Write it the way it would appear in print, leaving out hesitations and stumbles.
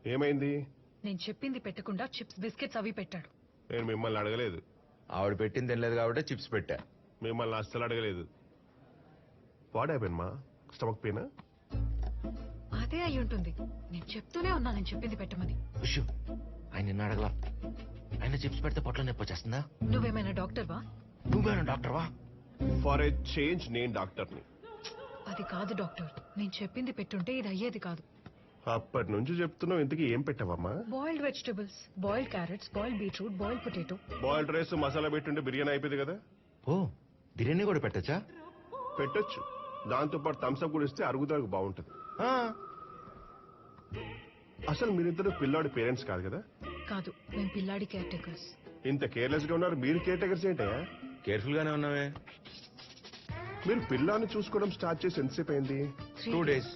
ఏమైంది? నేను చెప్పింది పెట్టకుండా చిప్స్ బిస్కెట్స్ అవి పెట్టాడు. నేను మిమ్మల్ని అడగలేదు. ఆవిడ పెట్టింది తినలేదు కాబట్టి చిప్స్ పెట్టా. మిమ్మల్ని అస్సలు అడగలేదు. వాట్ హ్యాపెన్ మా? Stomach pain? అదే అయి ఉంటుంది. నేను చెప్తూనే ఉన్నా నేను చెప్పింది పెట్టమని. ఉషు, ఆయన నిన్న అడగలా. ఆయన చిప్స్ పెడితే పొట్ల నొప్పి వచ్చేస్తుందా? నువ్వేమైనా డాక్టర్వా? నువ్వేనా డాక్టర్వా? ఫర్ ఏ చేంజ్ నేను డాక్టర్ని. అది కాదు డాక్టర్, నేను చెప్పింది పెట్టుంటే ఇది అయ్యేది కాదు. అప్పటి నుంచి చెప్తున్నావు, ఇంతకీ ఏం పెట్టావమ్మా? Boiled vegetables, boiled carrots, boiled beetroot, boiled potato. Boiled rice masala పెట్టుంటే బిర్యానీ అయిపోయింది కదా. ఓ, బిర్యానీ కూడా పెట్టచ్చా? పెట్టొచ్చు. దాంతో పాటు థమ్స్అప్ కూడా ఇస్తే అరుగుదలకు బాగుంటది. అసలు మీరిద్దరు పిల్లాడి పేరెంట్స్ కాదు కదా? కాదు, మేము పిల్లాడి కేర్ టేకర్స్. ఇంత కేర్లెస్ గా ఉన్నారు, మీరు కేర్ టేకర్స్ ఏంటయ్యా? కేర్ఫుల్ గానే ఉన్నావే. మీరు పిల్లాన్ని చూసుకోవడం స్టార్ట్ చేసి ఎంతసేపు అయింది? 2 days.